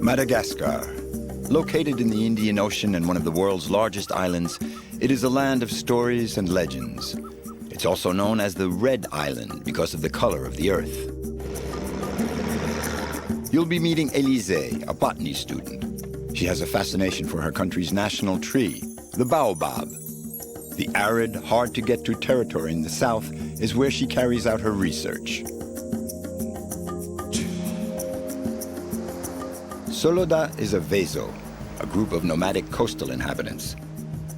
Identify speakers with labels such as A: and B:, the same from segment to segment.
A: Madagascar. Located in the Indian Ocean and one of the world's largest islands, it is a land of stories and legends. It's also known as the Red Island because of the color of the earth. You'll be meeting Elysee, a botany student. She has a fascination for her country's national tree, the Baobab. The arid, hard-to-get-to territory in the south is where she carries out her research. Soloda is a vaso, a group of nomadic coastal inhabitants.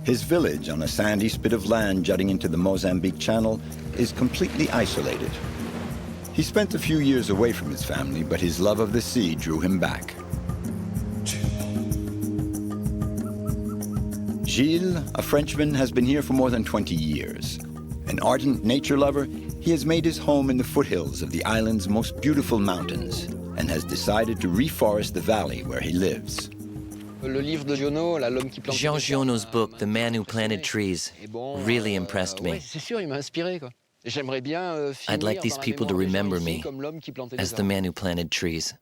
A: His village on a sandy spit of land jutting into the Mozambique Channel is completely isolated. He spent a few years away from his family, but his love of the sea drew him back. Gilles, a Frenchman, has been here for more than 20 years. An ardent nature lover, he has made his home in the foothills of the island's most beautiful mountains and has decided to reforest the valley where he lives.
B: Jean Giono's book, The Man Who Planted Trees, really impressed me. I'd like these people to remember me as the man who planted trees.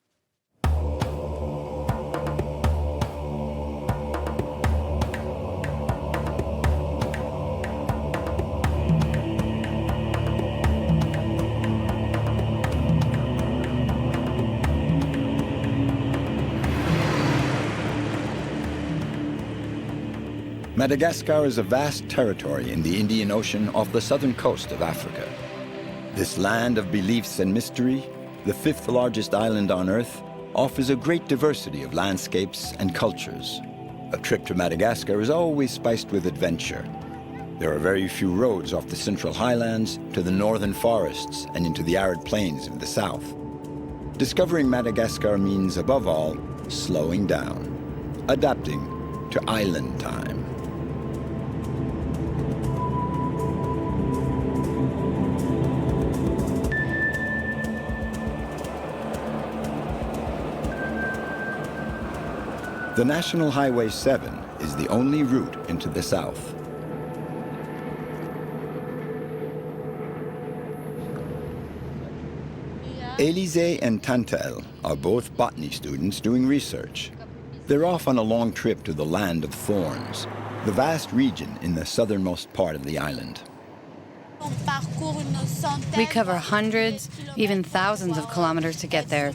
A: Madagascar is a vast territory in the Indian Ocean off the southern coast of Africa. This land of beliefs and mystery, the fifth largest island on Earth, offers a great diversity of landscapes and cultures. A trip to Madagascar is always spiced with adventure. There are very few roads off the central highlands to the northern forests and into the arid plains of the south. Discovering Madagascar means, above all, slowing down, adapting to island time. The National Highway 7 is the only route into the south. Elysee and Tantel are both botany students doing research. They're off on a long trip to the Land of Thorns, the vast region in the southernmost part of the island.
C: We cover hundreds, even thousands of kilometers to get there.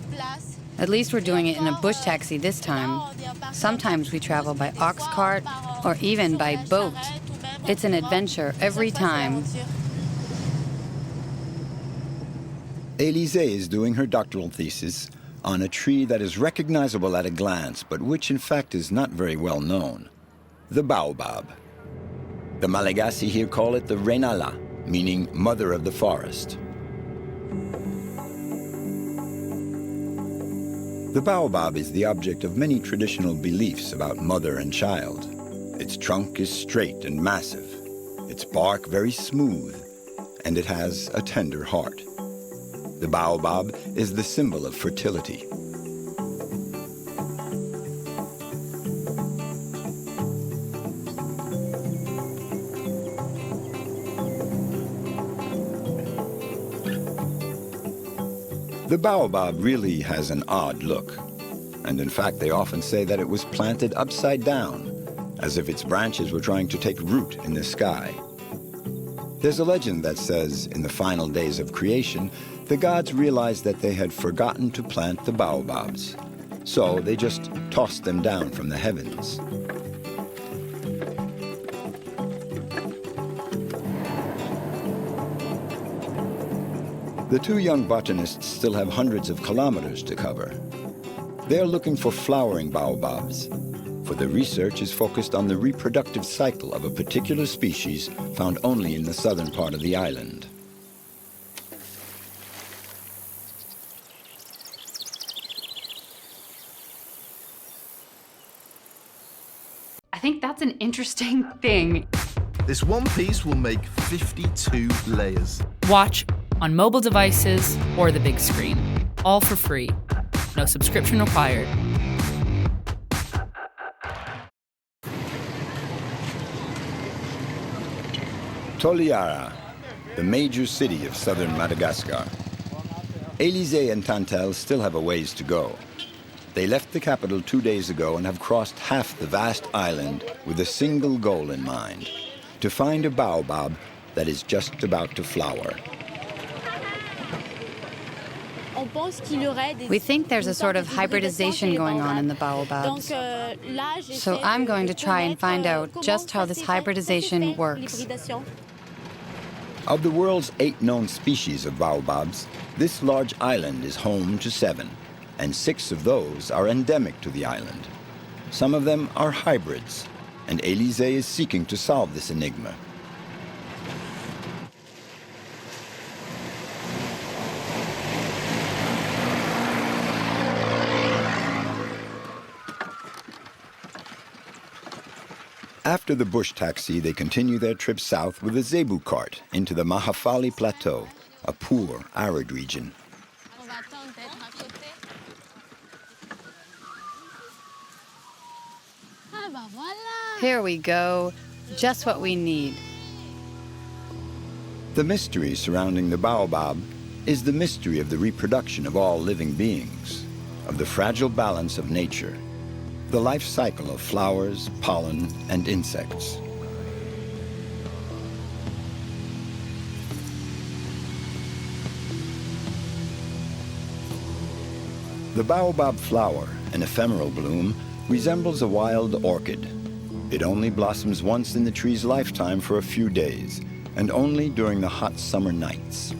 C: At least we're doing it in a bush taxi this time. Sometimes we travel by ox cart or even by boat. It's an adventure every time.
A: Elysee is doing her doctoral thesis on a tree that is recognizable at a glance, but which in fact is not very well known, the Baobab. The Malagasy here call it the Renala, meaning mother of the forest. The Baobab is the object of many traditional beliefs about mother and child. Its trunk is straight and massive, its bark very smooth, and it has a tender heart. The Baobab is the symbol of fertility. The Baobab really has an odd look, and in fact they often say that it was planted upside down, as if its branches were trying to take root in the sky. There's a legend that says, in the final days of creation, the gods realized that they had forgotten to plant the baobabs, so they just tossed them down from the heavens. The two young botanists still have hundreds of kilometers to cover. They're looking for flowering baobabs, for the research is focused on the reproductive cycle of a particular species found only in the southern part of the island.
D: I think that's an interesting thing.
E: This one piece will make 52 layers.
F: Watch on mobile devices or the big screen, all for free. No subscription required.
A: Toliara, the major city of southern Madagascar. Elysee and Tantel still have a ways to go. They left the capital 2 days ago and have crossed half the vast island with a single goal in mind: to find a baobab that is just about to flower.
C: We think there's a sort of hybridization going on in the baobabs. So I'm going to try and find out just how this hybridization works.
A: Of the world's 8 known species of baobabs, this large island is home to 7, and 6 of those are endemic to the island. Some of them are hybrids, and Elysee is seeking to solve this enigma. After the bush taxi, they continue their trip south with a zebu cart into the Mahafali Plateau, a poor, arid region.
C: Here we go, just what we need.
A: The mystery surrounding the baobab is the mystery of the reproduction of all living beings, of the fragile balance of nature, the life cycle of flowers, pollen, and insects. The baobab flower, an ephemeral bloom, resembles a wild orchid. It only blossoms once in the tree's lifetime for a few days, and only during the hot summer nights.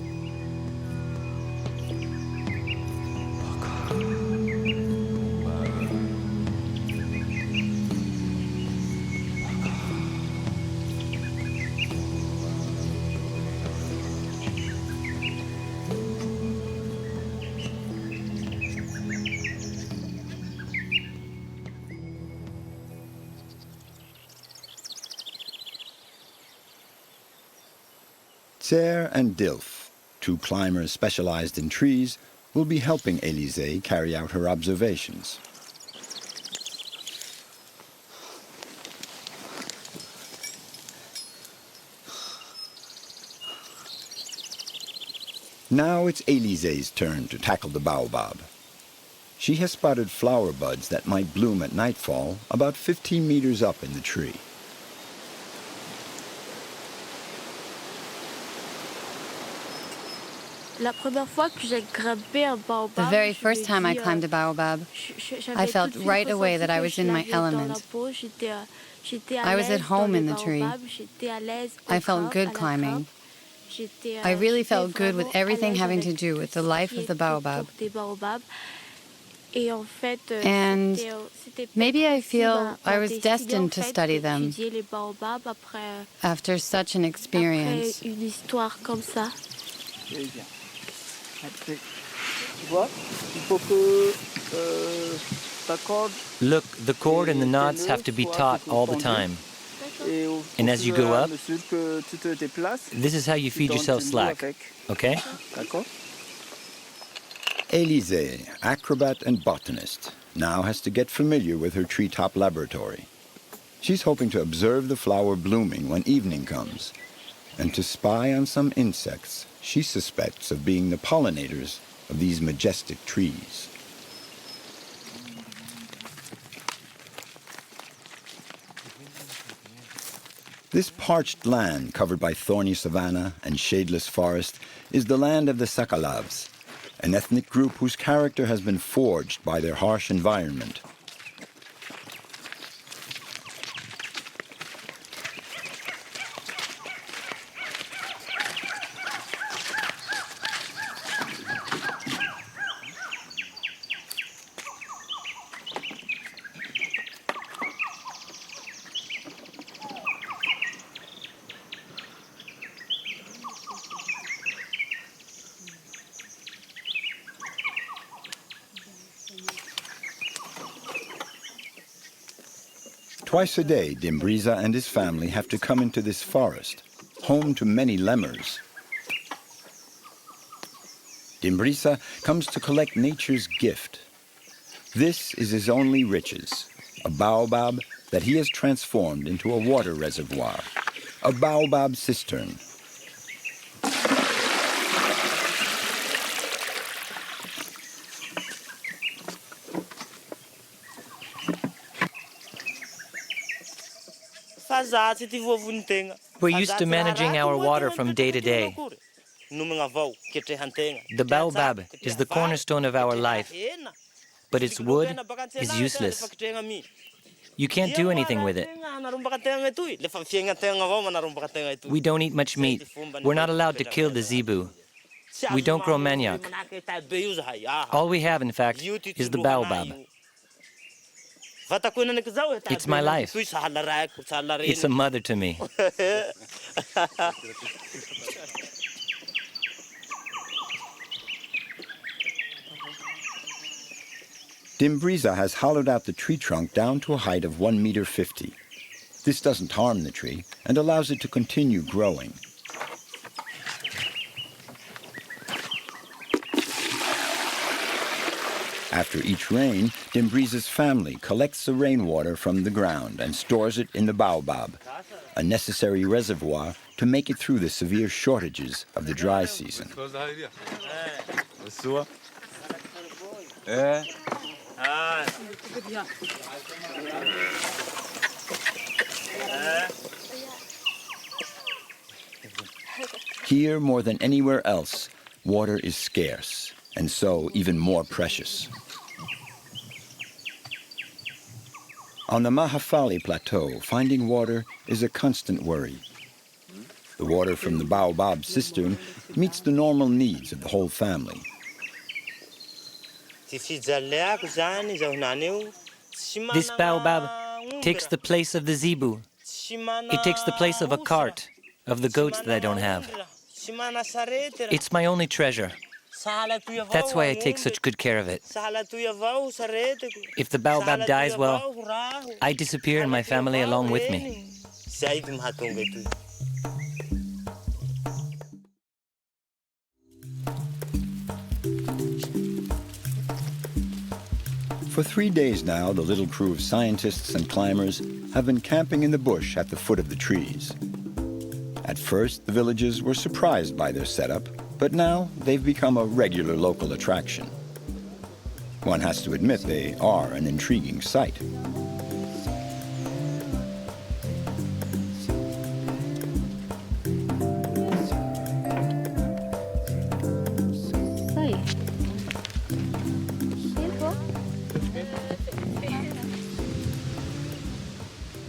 A: Tsair and Dilf, 2 climbers specialized in trees, will be helping Elysee carry out her observations. Now it's Elysee's turn to tackle the baobab. She has spotted flower buds that might bloom at nightfall about 15 meters up in the tree.
C: The very first time I climbed a baobab, I felt right away that I was in my element. I was at home in the tree. I felt good climbing. I really felt good with everything having to do with the life of the baobab. And maybe I feel I was destined to study them after such an experience.
B: Look, the cord and the knots have to be taut all the time. And as you go up, this is how you feed yourself slack, okay?
A: Elysee, acrobat and botanist, now has to get familiar with her treetop laboratory. She's hoping to observe the flower blooming when evening comes, and to spy on some insects she suspects of being the pollinators of these majestic trees. This parched land covered by thorny savanna and shadeless forest is the land of the Sakalavs, an ethnic group whose character has been forged by their harsh environment. Twice a day, Dimbriza and his family have to come into this forest, home to many lemurs. Dimbriza comes to collect nature's gift. This is his only riches, a baobab that he has transformed into a water reservoir, a baobab cistern.
B: We're used to managing our water from day to day. The baobab is the cornerstone of our life, but its wood is useless. You can't do anything with it. We don't eat much meat. We're not allowed to kill the zebu. We don't grow manioc. All we have, in fact, is the baobab. It's my life. It's a mother to me.
A: Dimbriza has hollowed out the tree trunk down to a height of 1.50 meters. This doesn't harm the tree and allows it to continue growing. After each rain, Dimbriza's family collects the rainwater from the ground and stores it in the baobab, a necessary reservoir to make it through the severe shortages of the dry season. Here, more than anywhere else, water is scarce, and so even more precious. On the Mahafali Plateau, finding water is a constant worry. The water from the Baobab cistern meets the normal needs of the whole family.
B: This baobab takes the place of the zebu. It takes the place of a cart, of the goats that I don't have. It's my only treasure. That's why I take such good care of it. If the baobab dies, well, I disappear and my family along with me.
A: For 3 days now, the little crew of scientists and climbers have been camping in the bush at the foot of the trees. At first, the villagers were surprised by their setup, but now they've become a regular local attraction. One has to admit they are an intriguing sight.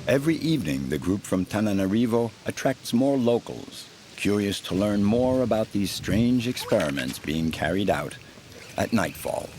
A: Every evening, the group from Tananarivo attracts more locals, curious to learn more about these strange experiments being carried out at nightfall.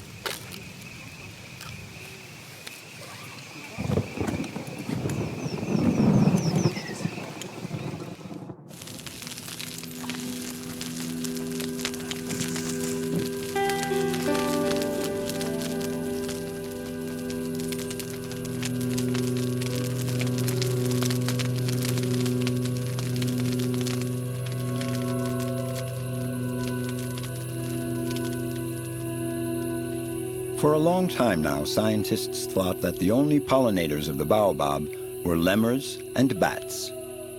A: For a long time now, scientists thought that the only pollinators of the baobab were lemurs and bats.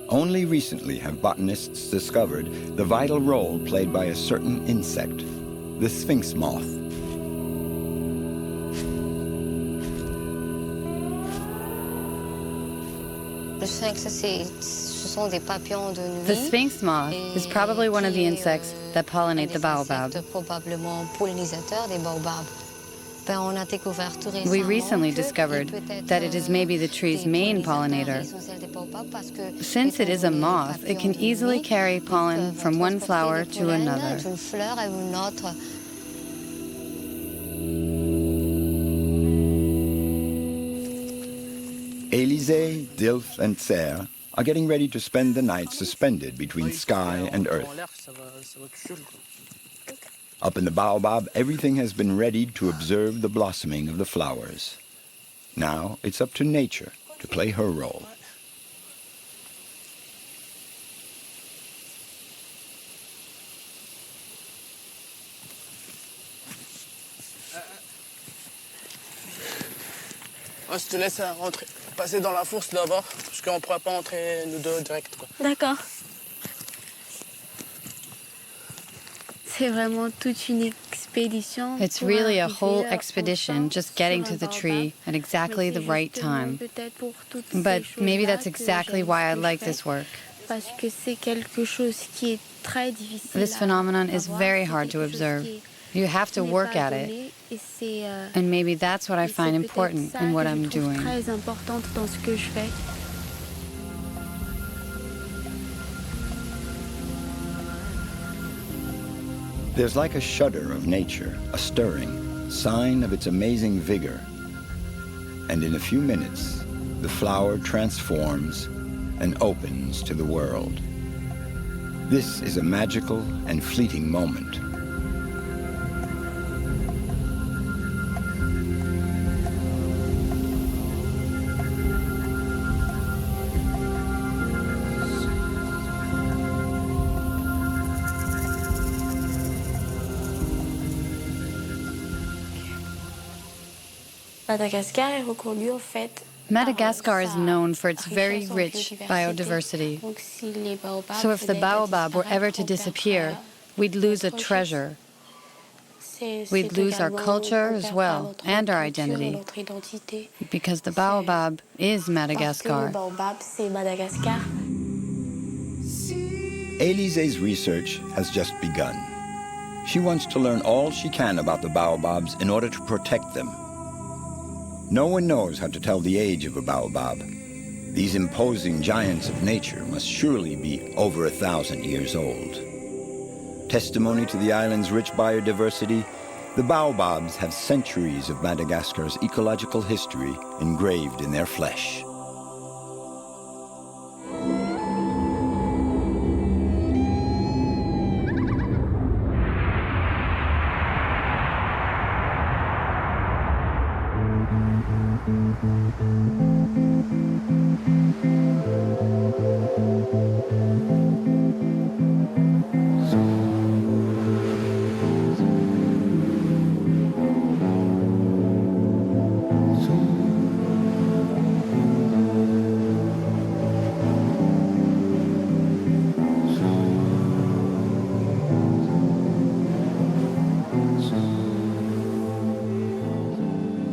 A: Only recently have botanists discovered the vital role played by a certain insect, the sphinx moth.
C: The sphinx moth is probably one of the insects that pollinate the baobab. We recently discovered that it is maybe the tree's main pollinator. Since it is a moth, it can easily carry pollen from one flower to another.
A: Elysee, Dilf, and Tser are getting ready to spend the night suspended between sky and earth. Up in the baobab, everything has been readied to observe the blossoming of the flowers. Now it's up to nature to play her role.
G: Je te laisse passer dans la fourche d'abord, parce qu'on ne pourra pas entrer nous deux direct.
H: D'accord. C'est vraiment toute une expérience.
C: It's really a whole expedition just getting to the tree at exactly the right time. But maybe that's exactly why I like this work. This phenomenon is very hard to observe. You have to work at it. And maybe that's what I find important in what I'm doing.
A: There's like a shudder of nature, a stirring, sign of its amazing vigor. And in a few minutes, the flower transforms and opens to the world. This is a magical and fleeting moment.
C: Madagascar is known for its very rich biodiversity. So if the baobab were ever to disappear, we'd lose a treasure. We'd lose our culture as well, and our identity, because the baobab is Madagascar.
A: Elysee's research has just begun. She wants to learn all she can about the baobabs in order to protect them. No one knows how to tell the age of a baobab. These imposing giants of nature must surely be over 1,000 years old. Testimony to the island's rich biodiversity, the baobabs have centuries of Madagascar's ecological history engraved in their flesh.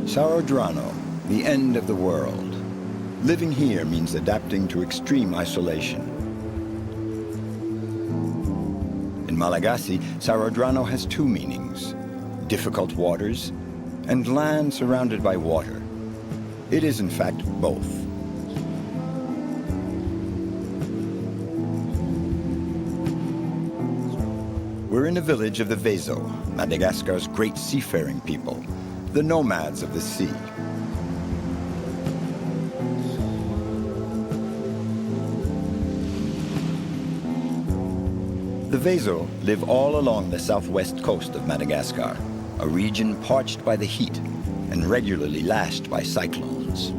A: Tsaranoro, the end of the world. Living here means adapting to extreme isolation. In Malagasy, Tsaranoro has two meanings: difficult waters and land surrounded by water. It is in fact both. We're in a village of the vaso, Madagascar's great seafaring people, the nomads of the sea. The vaso live all along the southwest coast of Madagascar, a region parched by the heat and regularly lashed by cyclones.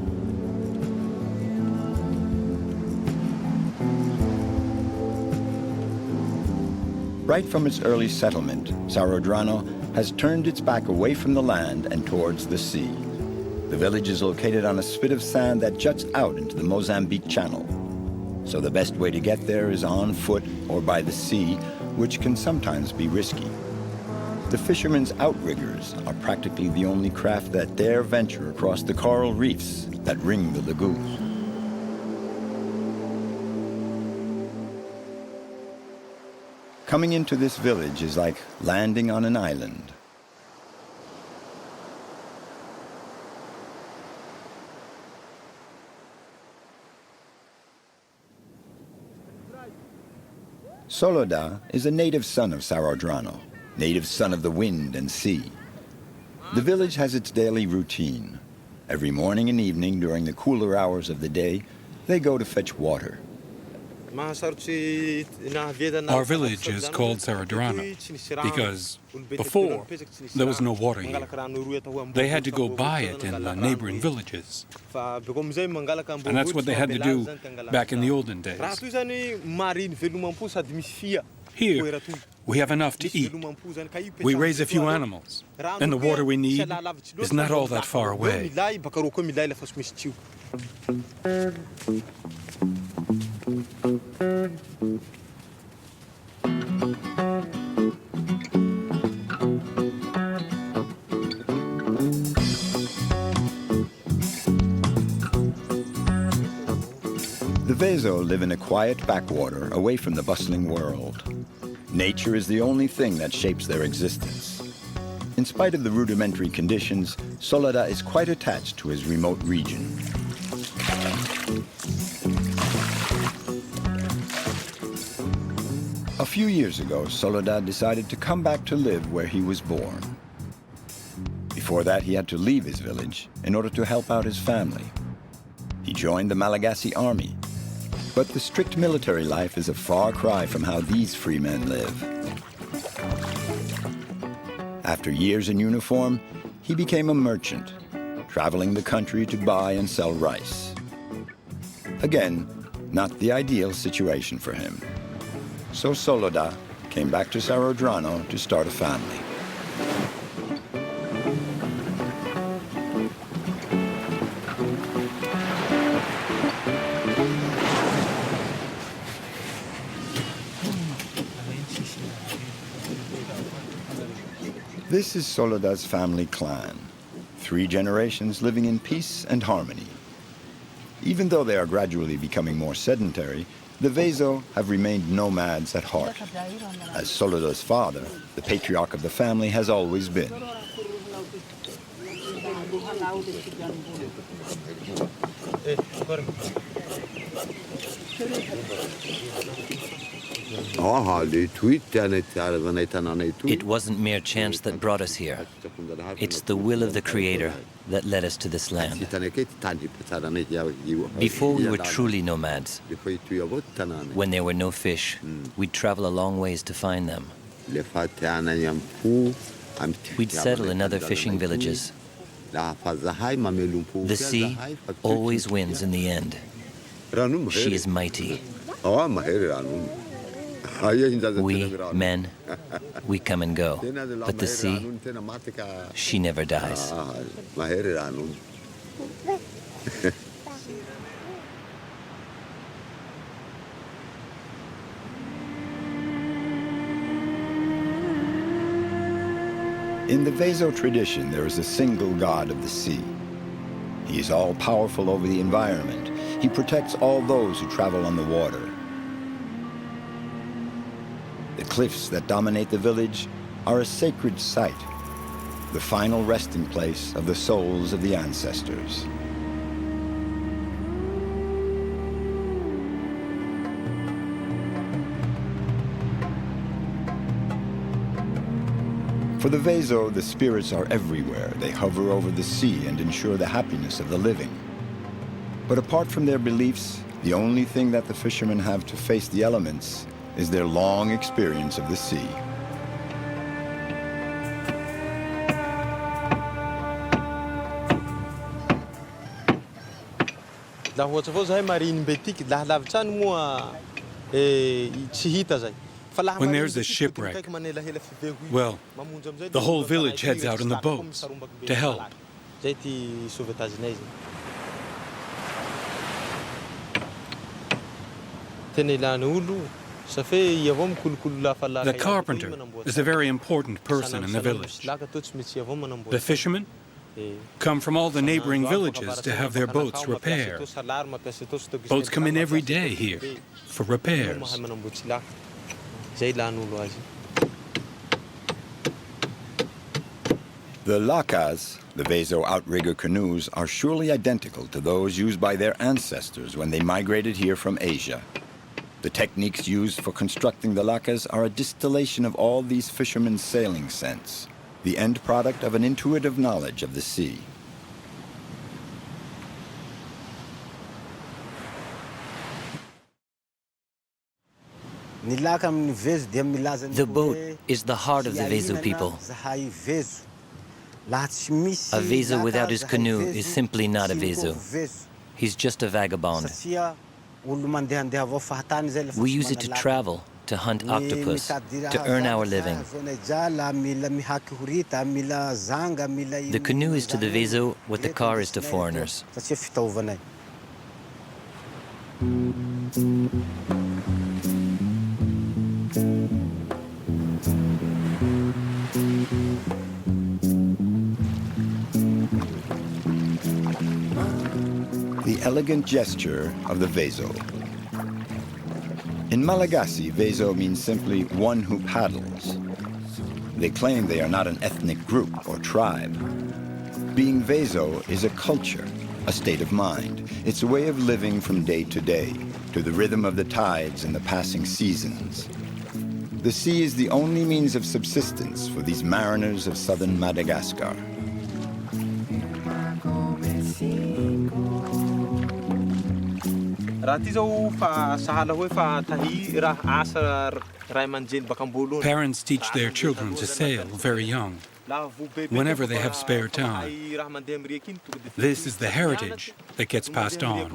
A: Right from its early settlement, Tsaranoro has turned its back away from the land and towards the sea. The village is located on a spit of sand that juts out into the Mozambique Channel. So the best way to get there is on foot or by the sea, which can sometimes be risky. The fishermen's outriggers are practically the only craft that dare venture across the coral reefs that ring the lagoon. Coming into this village is like landing on an island. Soloda is a native son of Tsaranoro, native son of the wind and sea. The village has its daily routine. Every morning and evening during the cooler hours of the day, they go to fetch water.
H: Our village is called Tsaranoro because before there was no water here. They had to go buy it in the neighboring villages. And that's what they had to do back in the olden days. Here, we have enough to eat. We raise a few animals, and the water we need is not all that far away.
A: The vaso live in a quiet backwater away from the bustling world. Nature is the only thing that shapes their existence. In spite of the rudimentary conditions, Soloda is quite attached to his remote region. A few years ago, Soloda decided to come back to live where he was born. Before that, he had to leave his village in order to help out his family. He joined the Malagasy army. But the strict military life is a far cry from how these free men live. After years in uniform, he became a merchant, traveling the country to buy and sell rice. Again, not the ideal situation for him. So Soloda came back to Tsaranoro to start a family. This is Soloda's family clan, 3 generations living in peace and harmony. Even though they are gradually becoming more sedentary, the vaso have remained nomads at heart, as Soloda's father, the patriarch of the family, has always been.
B: It wasn't mere chance that brought us here. It's the will of the Creator that led us to this land. Before we were truly nomads, when there were no fish, we'd travel a long ways to find them. We'd settle in other fishing villages. The sea always wins in the end. She is mighty. We, men, we come and go. But the sea, she never dies.
A: In the vaso tradition, there is a single god of the sea. He is all-powerful over the environment. He protects all those who travel on the water. The cliffs that dominate the village are a sacred site, the final resting place of the souls of the ancestors. For the vaso, the spirits are everywhere. They hover over the sea and ensure the happiness of the living. But apart from their beliefs, the only thing that the fishermen have to face the elements is their long experience of the sea.
H: When there's a shipwreck, well, the whole village heads out in the boats to help. The carpenter is a very important person in the village. The fishermen come from all the neighboring villages to have their boats repaired. Boats come in every day here for repairs.
A: The lakas, the vaso outrigger canoes, are surely identical to those used by their ancestors when they migrated here from Asia. The techniques used for constructing the lakas are a distillation of all these fishermen's sailing sense, the end product of an intuitive knowledge of the sea.
B: The boat is the heart of the vaso people. A vaso without his canoe is simply not a vaso. He's just a vagabond. We use it to travel, to hunt octopus, to earn our living. The canoe is to the vaso what the car is to foreigners.
A: the elegant gesture of the vaso. In Malagasy, vaso means simply one who paddles. They claim they are not an ethnic group or tribe. Being vaso is a culture, a state of mind. It's a way of living from day to day, to the rhythm of the tides and the passing seasons. The sea is the only means of subsistence for these mariners of southern Madagascar.
H: Parents teach their children to sail very young, whenever they have spare time. This is the heritage that gets passed on.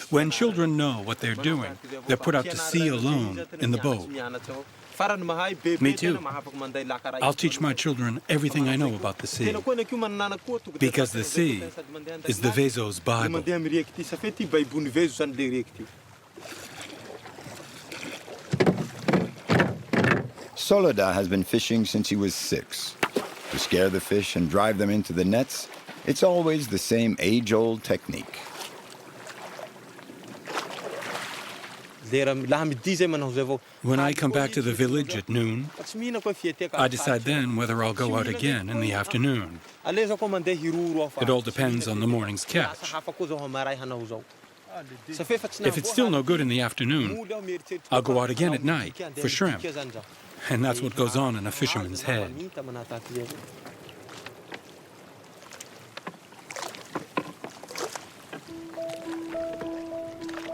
H: When children know what they're doing, they're put out to sea alone in the boat. Me too. I'll teach my children everything I know about the sea, because the sea is the vaso's Bible.
A: Soloda has been fishing since he was 6. To scare the fish and drive them into the nets, it's always the same age-old technique.
H: When I come back to the village at noon, I decide then whether I'll go out again in the afternoon. It all depends on the morning's catch. If it's still no good in the afternoon, I'll go out again at night for shrimp. And that's what goes on in a fisherman's head.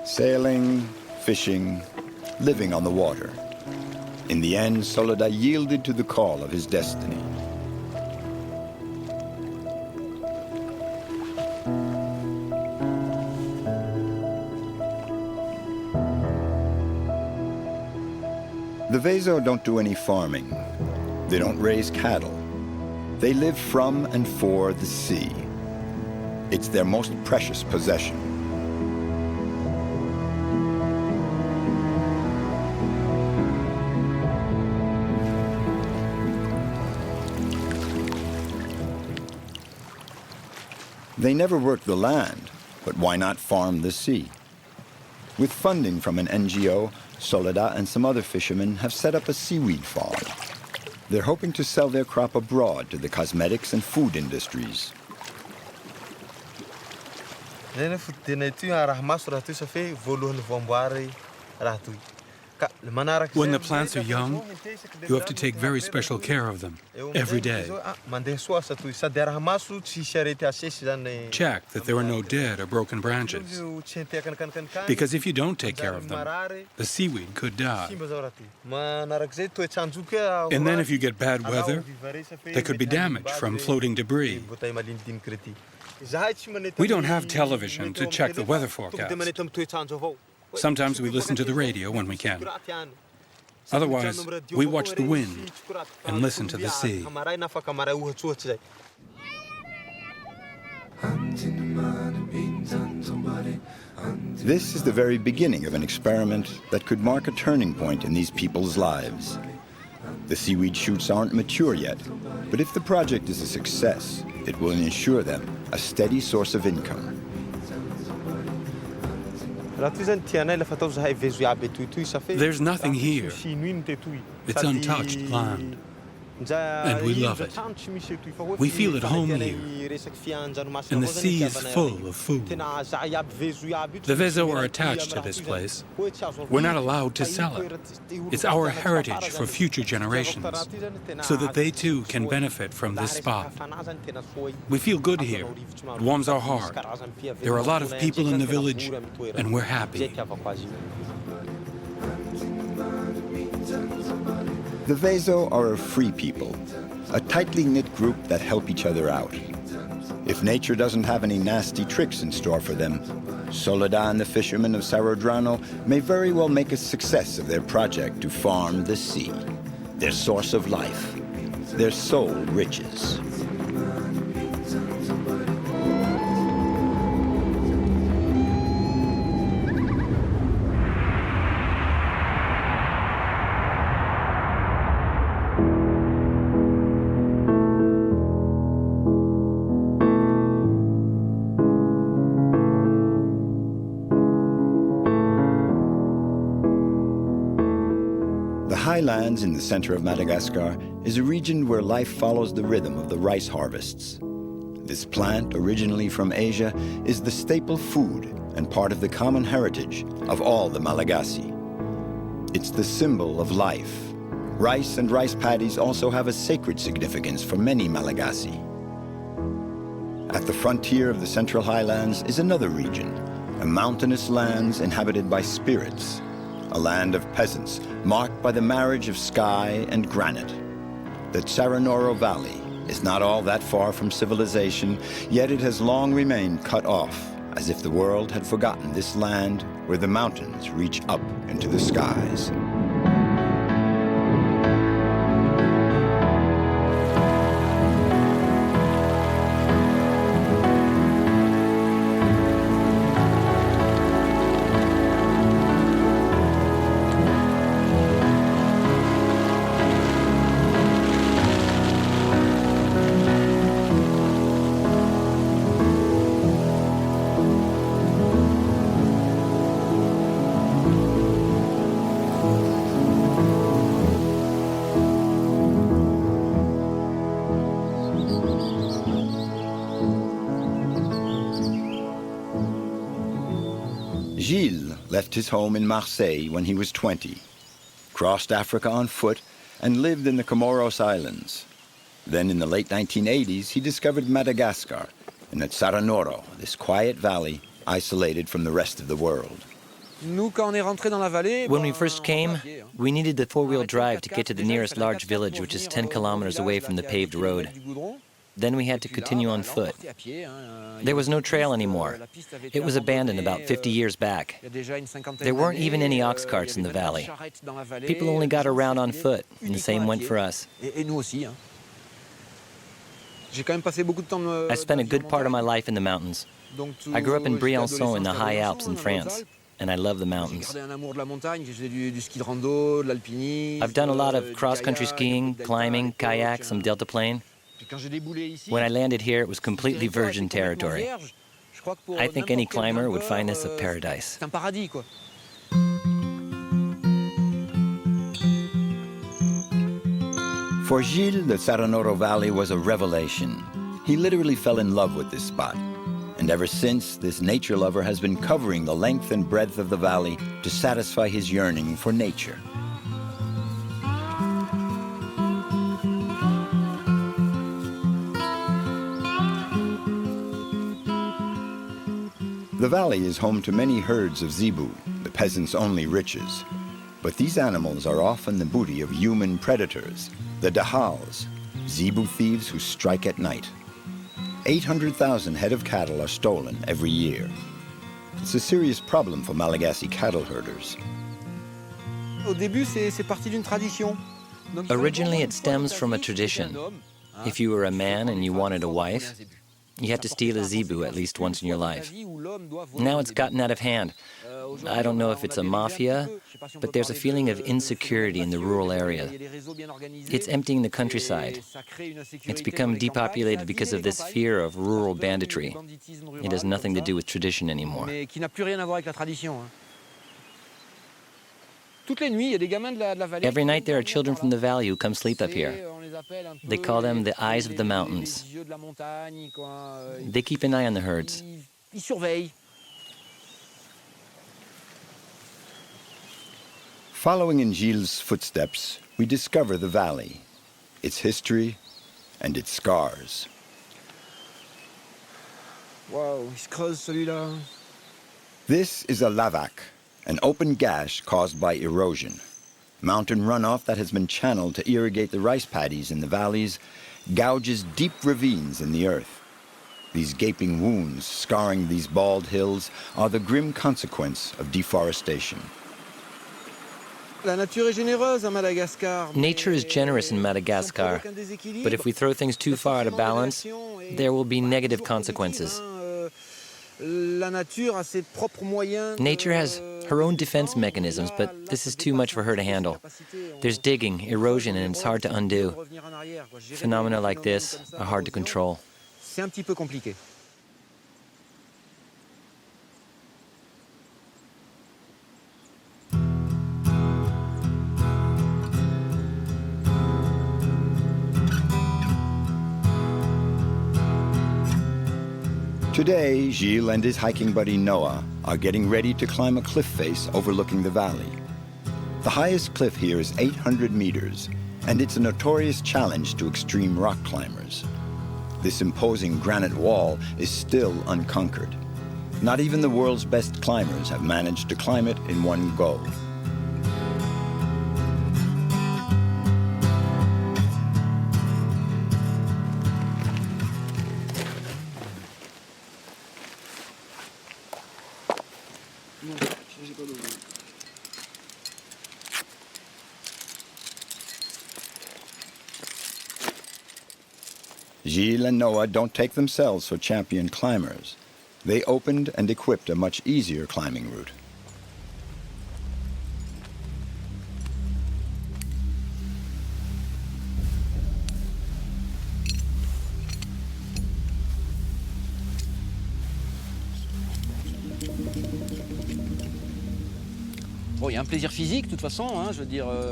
A: Sailing, fishing, living on the water. In the end, Soloda yielded to the call of his destiny. The Vaso don't do any farming. They don't raise cattle. They live from and for the sea. It's their most precious possession. They never work the land, but why not farm the sea? With funding from an NGO, Soloda and some other fishermen have set up a seaweed farm. They're hoping to sell their crop abroad to the cosmetics and food industries.
H: When the plants are young, you have to take very special care of them every day. Check that there are no dead or broken branches. Because if you don't take care of them, the seaweed could die. And then if you get bad weather, there could be damage from floating debris. We don't have television to check the weather forecast. Sometimes we listen to the radio when we can. Otherwise, we watch the wind and listen to the sea.
A: This is the very beginning of an experiment that could mark a turning point in these people's lives. The seaweed shoots aren't mature yet, but if the project is a success, it will ensure them a steady source of income.
H: There's nothing here. It's untouched land. And we love it. We feel at home here. And the sea is full of food. The Vaso are attached to this place. We're not allowed to sell it. It's our heritage for future generations, so that they too can benefit from this spot. We feel good here. It warms our heart. There are a lot of people in the village, and we're happy.
A: The Vaso are a free people, a tightly knit group that help each other out. If nature doesn't have any nasty tricks in store for them, Soloda and the fishermen of Tsaranoro may very well make a success of their project to farm the sea, their source of life, their sole riches. highlands in the center of Madagascar is a region where life follows the rhythm of the rice harvests. This plant, originally from Asia, is the staple food and part of the common heritage of all the Malagasy. It's the symbol of life. Rice and rice paddies also have a sacred significance for many Malagasy. At the frontier of the Central Highlands is another region, a mountainous lands inhabited by spirits, a land of peasants marked by the marriage of sky and granite. The Tsaranoro Valley is not all that far from civilization, yet it has long remained cut off, as if the world had forgotten this land where the mountains reach up into the skies. Gilles left his home in Marseille when he was 20, crossed Africa on foot, and lived in the Comoros Islands. Then in the late 1980s, he discovered Madagascar in the Tsaranoro, this quiet valley isolated from the rest of the world.
B: When we first came, we needed the four-wheel drive to get to the nearest large village, which is 10 kilometers away from the paved road. Then we had to continue on foot. There was no trail anymore. It was abandoned about 50 years back. There weren't even any ox carts in the valley. People only got around on foot, and the same went for us. I spent a good part of my life in the mountains. I grew up in Briançon in the high Alps in France, and I love the mountains. I've done a lot of cross-country skiing, climbing, kayak, some deltaplane. When I landed here, it was completely virgin territory. I think any climber would find this a paradise.
A: For Gilles, the Tsaranoro Valley was a revelation. He literally fell in love with this spot. And ever since, this nature lover has been covering the length and breadth of the valley to satisfy his yearning for nature. The valley is home to many herds of zebu, the peasants' only riches. But these animals are often the booty of human predators, the dahals, zebu thieves who strike at night. 800,000 head of cattle are stolen every year. It's a serious problem for Malagasy cattle herders.
B: Originally, it stems from a tradition. If you were a man and you wanted a wife, you had to steal a zebu at least once in your life. Now it's gotten out of hand. I don't know if it's a mafia, but there's a feeling of insecurity in the rural area. It's emptying the countryside. It's become depopulated because of this fear of rural banditry. It has nothing to do with tradition anymore. Every night there are children from the valley who come sleep up here. They call them the eyes of the mountains. They keep an eye on the herds.
A: Following in Gilles' footsteps, we discover the valley, its history, and its scars.
I: Wow, il se creuse celui-là.
A: This is a lavac, an open gash caused by erosion. Mountain runoff that has been channeled to irrigate the rice paddies in the valleys gouges deep ravines in the earth. These gaping wounds scarring these bald hills are the grim consequence of deforestation.
B: Nature is generous in Madagascar, but if we throw things too far out of balance, there will be negative consequences. Nature has her own defense mechanisms, but this is too much for her to handle. There's digging, erosion, and it's hard to undo. Phenomena like this are hard to control.
A: Today, Gilles and his hiking buddy Noah are getting ready to climb a cliff face overlooking the valley. The highest cliff here is 800 meters, and it's a notorious challenge to extreme rock climbers. This imposing granite wall is still unconquered. Not even the world's best climbers have managed to climb it in one go. Gilles and Noah don't take themselves for champion climbers. They opened and equipped a much easier climbing route.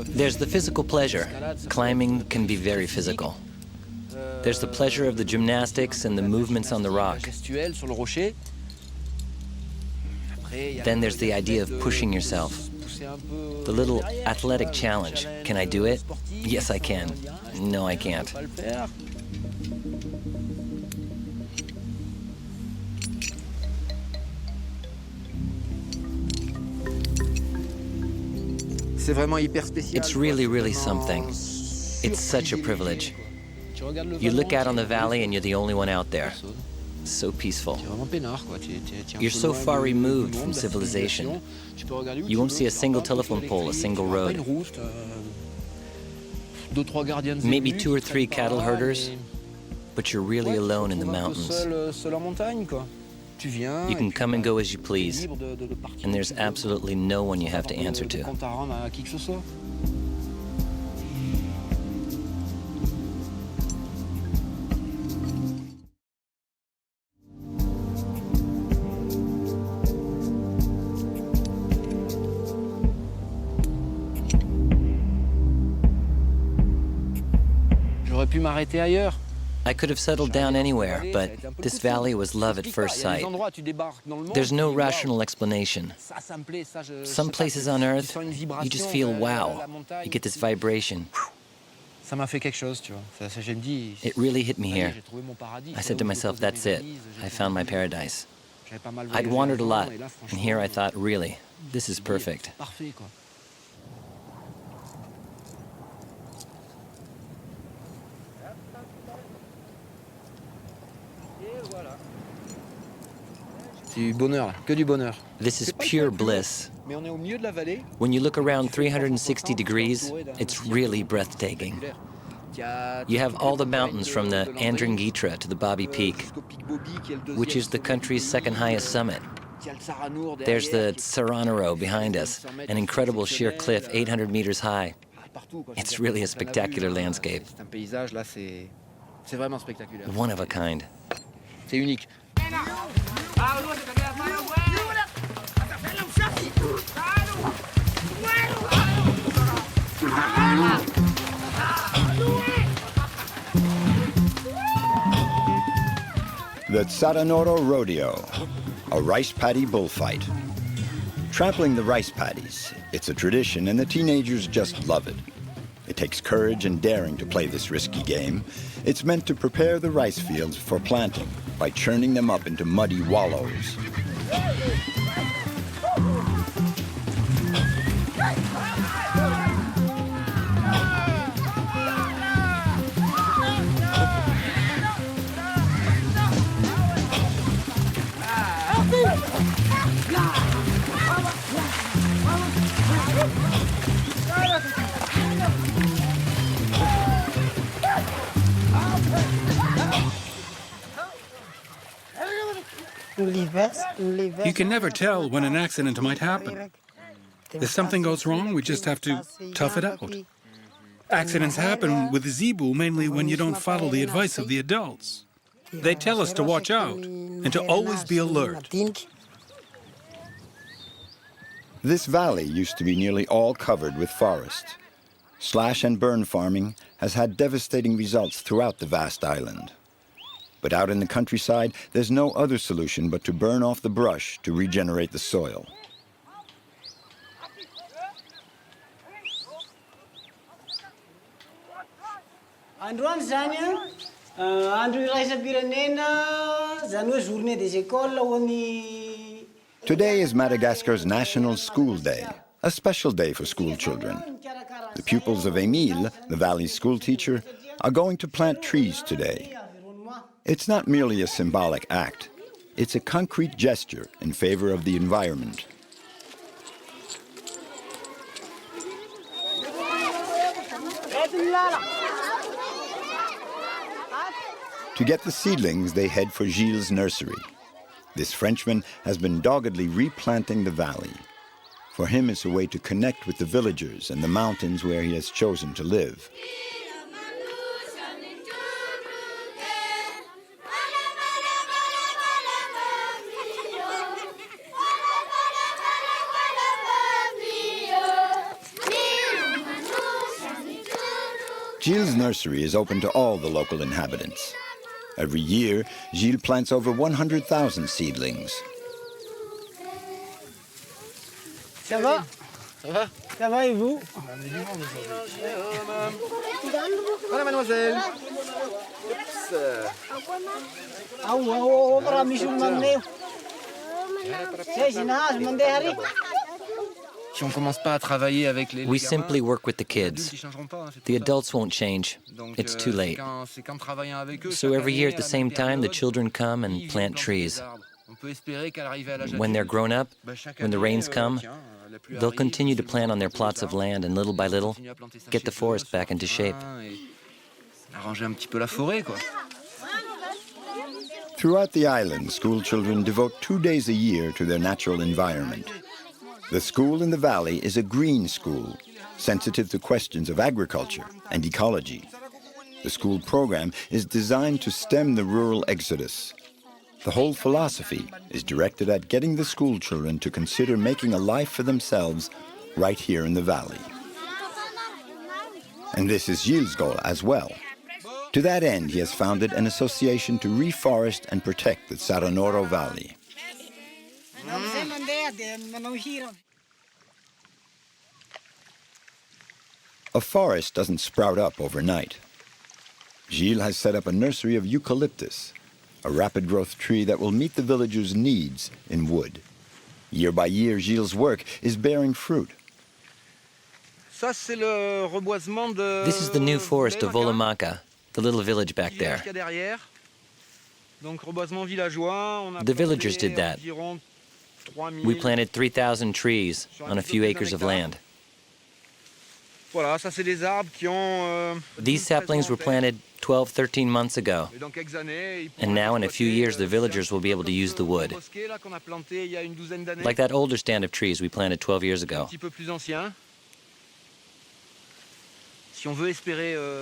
B: There's the physical pleasure. Climbing can be very physical. There's the pleasure of the gymnastics and the movements on the rock. Then there's the idea of pushing yourself. The little athletic challenge. Can I do it? Yes, I can. No, I can't. It's really, really something. It's such a privilege. You look out on the valley and you're the only one out there. So peaceful. You're so far removed from civilization. You won't see a single telephone pole, a single road. Maybe 2 or 3 cattle herders, but you're really alone in the mountains. You can come and go as you please, and there's absolutely no one you have to answer to. I could have settled down anywhere, but this valley was love at first sight. There's no rational explanation. Some places on Earth, you just feel wow. You get this vibration. It really hit me here. I said to myself, that's it. I found my paradise. I'd wandered a lot, and here I thought, really, this is perfect. This is pure bliss. When you look around 360 degrees, it's really breathtaking. You have all the mountains from the Andringitra to the Bobby Peak, which is the country's second highest summit. There's the Tsaranoro behind us, an incredible sheer cliff 800 meters high. It's really a spectacular landscape. One of a kind.
A: The Tsaranoro Rodeo, a rice paddy bullfight. Trampling the rice paddies, it's a tradition and the teenagers just love it. It takes courage and daring to play this risky game. It's meant to prepare the rice fields for planting by churning them up into muddy wallows.
H: You can never tell when an accident might happen. If something goes wrong, we just have to tough it out. Accidents happen with the zebu mainly when you don't follow the advice of the adults. They tell us to watch out and to always be alert.
A: This valley used to be nearly all covered with forest. Slash and burn farming has had devastating results throughout the vast island. But out in the countryside, there's no other solution but to burn off the brush to regenerate the soil.
J: Androany zany andro iraisam-pirenena zany hoe journée des écoles ho an'ny.
A: Today is Madagascar's National School Day, a special day for school children. The pupils of Emile, the valley's school teacher, are going to plant trees today. It's not merely a symbolic act. It's a concrete gesture in favor of the environment. To get the seedlings, they head for Gilles' nursery. This Frenchman has been doggedly replanting the valley. For him, it's a way to connect with the villagers and the mountains where he has chosen to live. Gilles' nursery is open to all the local inhabitants. Every year, Gilles plants over 100,000 seedlings.
J: Ça va? Ça va? Ça va et vous?
I: Voilà, mademoiselle.
B: We simply work with the kids. The adults won't change. It's too late. So every year at the same time, the children come and plant trees. When they're grown up, when the rains come, they'll continue to plant on their plots of land and little by little get the forest back into shape.
A: Throughout the island, school children devote 2 days a year to their natural environment. The school in the valley is a green school, sensitive to questions of agriculture and ecology. The school program is designed to stem the rural exodus. The whole philosophy is directed at getting the school children to consider making a life for themselves right here in the valley. And this is Gilles' goal as well. To that end, he has founded an association to reforest and protect the Tsaranoro Valley. A forest doesn't sprout up overnight. Gilles has set up a nursery of eucalyptus, a rapid-growth tree that will meet the villagers' needs in wood. Year by year, Gilles' work is bearing fruit.
B: This is the new forest of Volumaka, the little village back there. The villagers did that. We planted 3,000 trees on a few acres of land. These saplings were planted 12, 13 months ago. And now in a few years, the villagers will be able to use the wood. Like that older stand of trees we planted 12 years ago.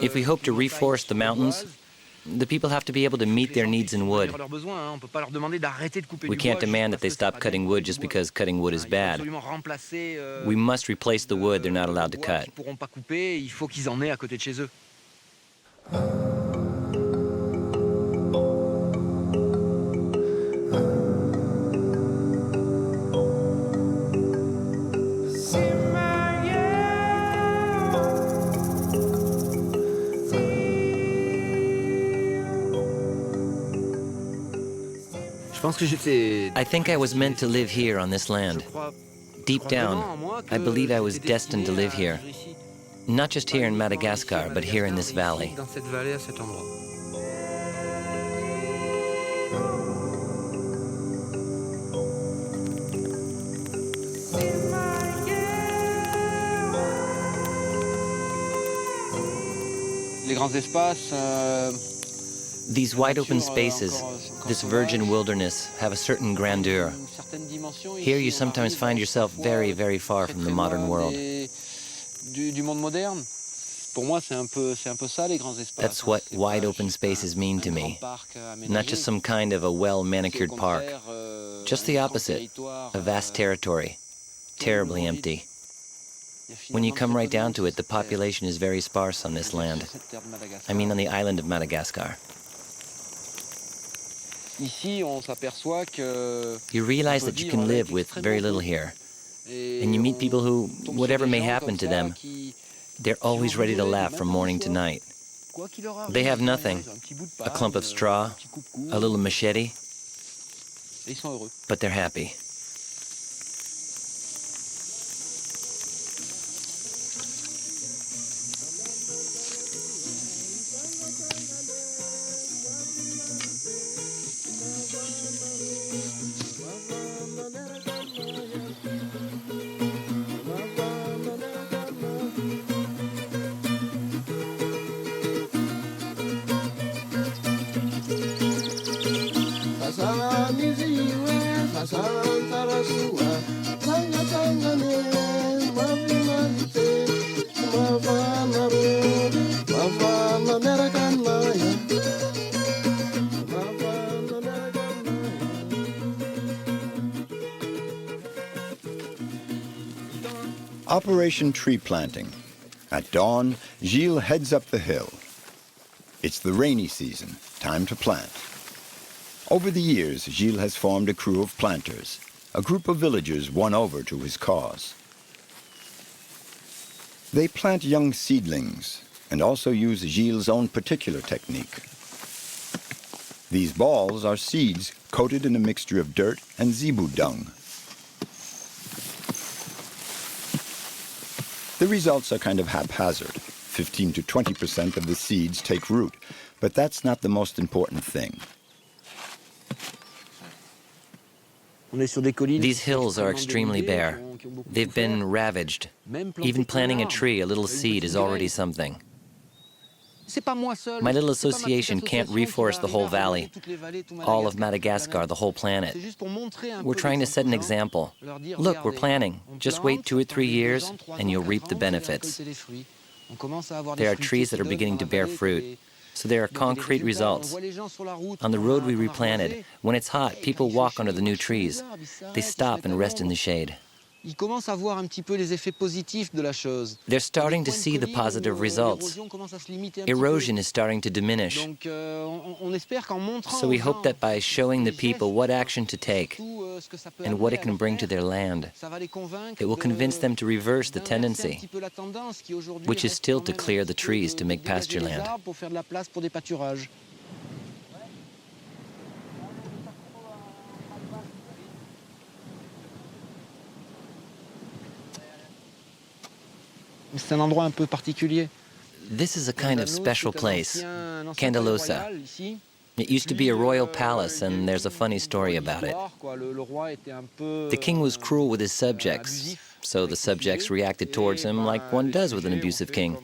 B: If we hope to reforest the mountains, the people have to be able to meet their needs in wood. We can't demand that they stop cutting wood just because cutting wood is bad. We must replace the wood they're not allowed to cut. I think I was meant to live here on this land. Deep down, I believe I was destined to live here. Not just here in Madagascar, but here in this valley. These wide open spaces, this virgin wilderness, have a certain grandeur. Here you sometimes find yourself very, very far from the modern world. That's what wide open spaces mean to me. Not just some kind of a well-manicured park. Just the opposite, a vast territory, terribly empty. When you come right down to it, the population is very sparse on this land. I mean on the island of Madagascar. You realize that you can live with very little here. And you meet people who, whatever may happen to them, they're always ready to laugh from morning to night. They have nothing, a clump of straw, a little machete, but they're happy.
A: Operation Tree Planting. At dawn, Gilles heads up the hill. It's the rainy season, time to plant. Over the years, Gilles has formed a crew of planters, a group of villagers won over to his cause. They plant young seedlings and also use Gilles' own particular technique. These balls are seeds coated in a mixture of dirt and zebu dung. The results are kind of haphazard. 15 to 20% of the seeds take root, but that's not the most important thing.
B: These hills are extremely bare. They've been ravaged. Even planting a tree, a little seed, is already something. My little association can't reforest the whole valley, all of Madagascar, the whole planet. We're trying to set an example. Look, we're planting. Just wait 2 or 3 years, and you'll reap the benefits. There are trees that are beginning to bear fruit. So there are concrete results. On the road we replanted, when it's hot, people walk under the new trees. They stop and rest in the shade. They're starting to see the positive results. Erosion is starting to diminish. So we hope that by showing the people what action to take and what it can bring to their land, it will convince them to reverse the tendency, which is still to clear the trees to make pasture land.
J: C'est un endroit un peu particulier.
B: This is a kind of special place, Candelosa. It used to be a royal palace, and there's a funny story about it. The king was cruel with his subjects, so the subjects reacted towards him like one does with an abusive king.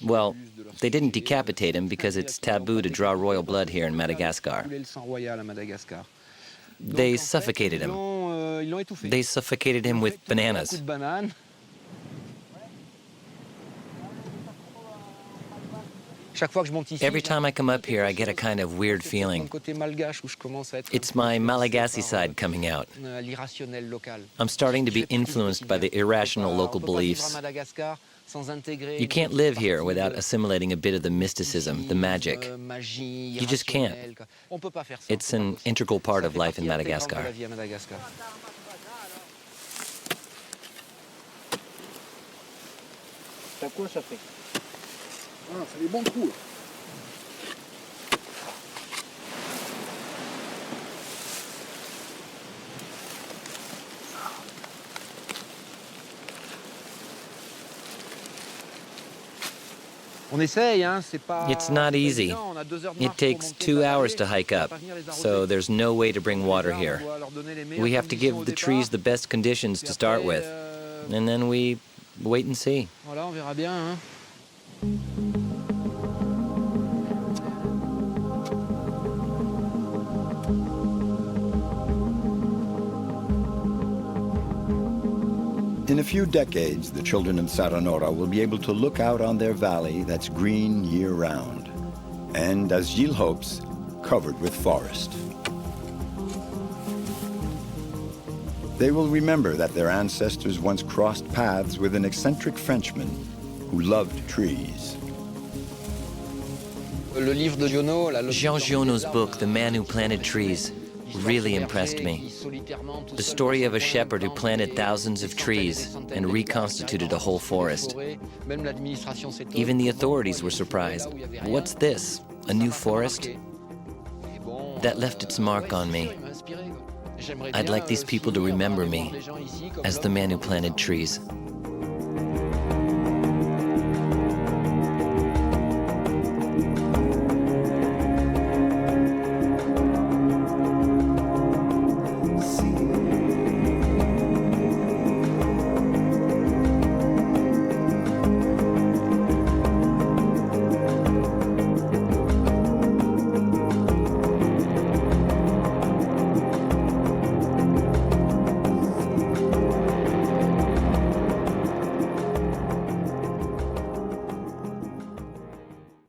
B: Well, they didn't decapitate him because it's taboo to draw royal blood here in Madagascar. They suffocated him. They suffocated him with bananas. Every time I come up here, I get a kind of weird feeling. It's my Malagasy side coming out. I'm starting to be influenced by the irrational local beliefs. You can't live here without assimilating a bit of the mysticism, the magic. You just can't. It's an integral part of life in Madagascar.
J: Ah, c'est des bons trous.
B: It's not easy. It takes 2 hours to hike up, so there's no way to bring water here. We have to give the trees the best conditions to start with, and then we wait and see.
A: In a few decades, the children of Tsaranoro will be able to look out on their valley that's green year-round, and, as Gilles hopes, covered with forest. They will remember that their ancestors once crossed paths with an eccentric Frenchman who loved trees.
B: Jean Giono's book, The Man Who Planted Trees, really impressed me. The story of a shepherd who planted thousands of trees and reconstituted a whole forest. Even the authorities were surprised. What's this? A new forest? That left its mark on me. I'd like these people to remember me as the man who planted trees.